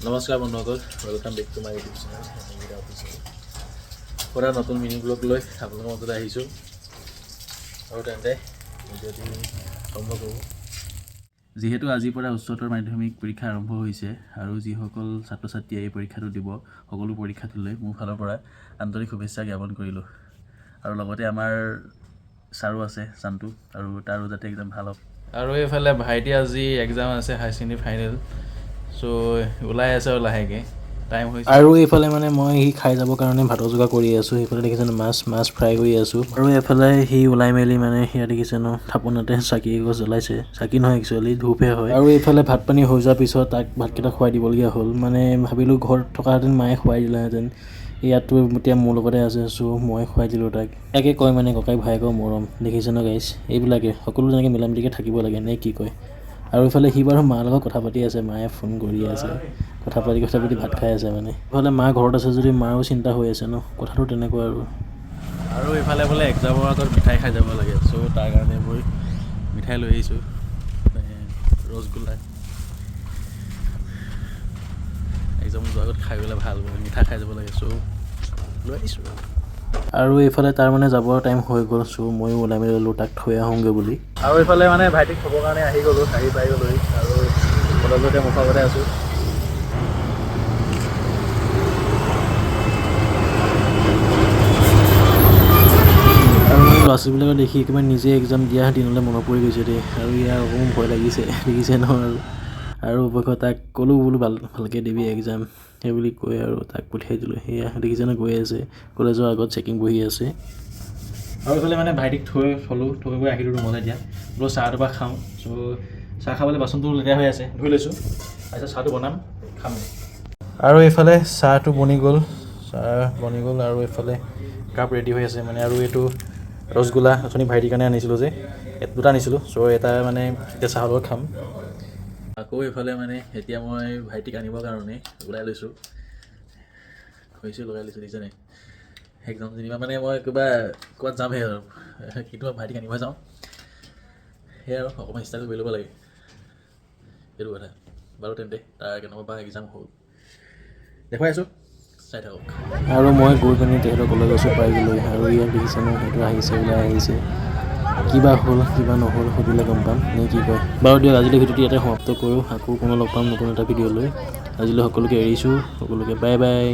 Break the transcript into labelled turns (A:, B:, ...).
A: নমস্কাৰ বন্ধুসকল, welcome back to my YouTube channel পৰা নতুন মিনি ব্লগ লৈ আপোনালোকৰ মাজলৈ আহিছোঁ আৰু তেন্তে ভিডিঅ'টি আৰম্ভ কৰোঁ। যিহেতু আজিৰ পৰা উচ্চতৰ মাধ্যমিক পৰীক্ষা আৰম্ভ হৈছে আৰু যিসকল ছাত্ৰ ছাত্ৰীয়ে এই পৰীক্ষাটো দিব সকলো পৰীক্ষাটোলৈ মোৰ ফালৰ পৰা আন্তৰিক শুভেচ্ছা জ্ঞাপন কৰিলোঁ। আৰু লগতে আমাৰ ছাৰো আছে চান্তু, আৰু তাৰো যাতে একদম ভাল হওক। আৰু এইফালে ভাইটি আজি এক্সাম আছে, হাই ছেকেণ্ডেৰী ফাইনেল, চ' ওলাই আছে আৰু লাহেকৈ টাইম হৈছে।
B: আৰু এইফালে মানে মই সি খাই যাবৰ কাৰণে ভাতৰ যোগাৰ কৰি আছোঁ। সেইফালে দেখিছে মাছ ফ্ৰাই কৰি আছোঁ। আৰু এইফালে সি ওলাই মেলি মানে সেয়া দেখিছে ন, থাপনাতে চাকি এগছ জ্বলাইছে। চাকি নহয়, একচুৱেলি ধূপহে হয়। আৰু এইফালে ভাত পানী হৈ যোৱাৰ পিছত তাক ভাতকেইটা খুৱাই দিবলগীয়া হ'ল। মানে ভাবিলোঁ ঘৰত থকাহেঁতেন মায়ে খুৱাই দিলেহেঁতেন, ইয়াততো এতিয়া মোৰ লগতে আছে, চ' মই খুৱাই দিলোঁ তাক। তাকে কয় মানে ককাই ভায়েকৰ মৰম, দেখিছে ন গাইছ। এইবিলাকে সকলো তেনেকৈ মিলা মিলিকৈ থাকিব লাগে নে কি কয়। আৰু এইফালে সি বাৰু মাৰ লগত কথা পাতি আছে, মায়ে ফোন কৰি আছে, কথা পাতি ভাত খাই আছে। মানে ইফালে মা ঘৰত আছে যদি মাৰো চিন্তা হৈ আছে ন, কথাটো তেনেকুৱা
A: আৰু ইফালে বোলে এক্সামৰ আগত মিঠাই খাই যাব লাগে, চ' তাৰ কাৰণে মই মিঠাই লৈ আহিছোঁ, ৰসগোল্লা। এক্সাম যোৱাৰ আগত খাই গ'লে ভাল, বোলে মিঠাই খাই যাব লাগে, চ' লৈ আহিছোঁ।
B: আৰু এইফালে তাৰ মানে যাবৰ টাইম হৈ গ'ল, চ' ময়ো ওলাই মেলি ল'লোঁ তাক থৈ আহোঁগৈ বুলি।
A: আৰু এইফালে মানে ভাইটিক থ'বৰ কাৰণে আহি গ'লোঁ, আহি পাই গ'লোঁ আৰু কলেজতে মুখৰ আগতে আছোঁ।
B: ল'ৰা ছোৱালীবিলাকক দেখি একেবাৰে নিজে এক্সাম দিয়া দিনলৈ মনত পৰি গৈছে দেই। আৰু ইয়াৰ অকণমান ভয় লাগিছে, দেখিছে ন। আৰু অৱশ্যে তাক ক'লোঁ বোলো ভালকৈ দিবি এক্সাম, সেই বুলি কৈ আৰু তাক পঠিয়াই দিলোঁ। সেয়া দেখিছে ন, গৈ আছে কলেজৰ আগত চেকিং বহি আছে।
A: আৰু এইফালে মানে ভাইটিক থৈ গৈ আহিলোঁ ৰুমলৈ। এতিয়া বোলো চাহ এটোপা খাওঁ, চ' চাহ খাবলৈ বাচনটো লেতেৰা হৈ আছে, ধুই লৈছোঁ, তাৰপিছত চাহটো বনাম, খাম। আৰু এইফালে চাহটো বনি গ'ল আৰু এইফালে কাপ ৰেডি হৈ আছে মানে। আৰু এইটো ৰসগোল্লা অথনি ভাইটিৰ কাৰণে আনিছিলোঁ যে, দুটা আনিছিলোঁ, চ' এটা মানে এতিয়া চাহৰ লগত খাম। আকৌ এইফালে মানে এতিয়া মই ভাইটিক আনিবৰ কাৰণে ওলাই লৈছোঁ, লগাই লৈছোঁ, দেখিছেনে। একদম যেনিবা মানে মই ক'ৰবাত যামহে আৰু, কিন্তু ভাইটিক আনিব যাওঁ, সেয়াই আৰু অকণমান ষ্টাইল কৰি ল'ব লাগে, সেইটো কথা। বাৰু তেন্তে তাৰ কেনেকুৱা বা এক্সাম হ'ল দেখুৱাই আছোঁ, চাই থাকক।
B: আৰু মই গৈ পিনি তেখেতৰ কলেজৰ পাই গ'লোঁ। আৰু ইয়াক দেখিছে ন, সেইটো আহিছে, ওলাই আহিছে। কিবা হ'ল কিবা নহ'ল সুধিলে গম পাম নে কি কয়। বাৰু দিয়ক, আজিলৈ ভিডিঅ'টো ইয়াতে সমাপ্ত কৰোঁ। আকৌ পুনৰ লগ পাম নতুন এটা ভিডিঅ' লৈ। আজিলৈ সকলোকে এৰিছোঁ, সকলোকে বাই বাই।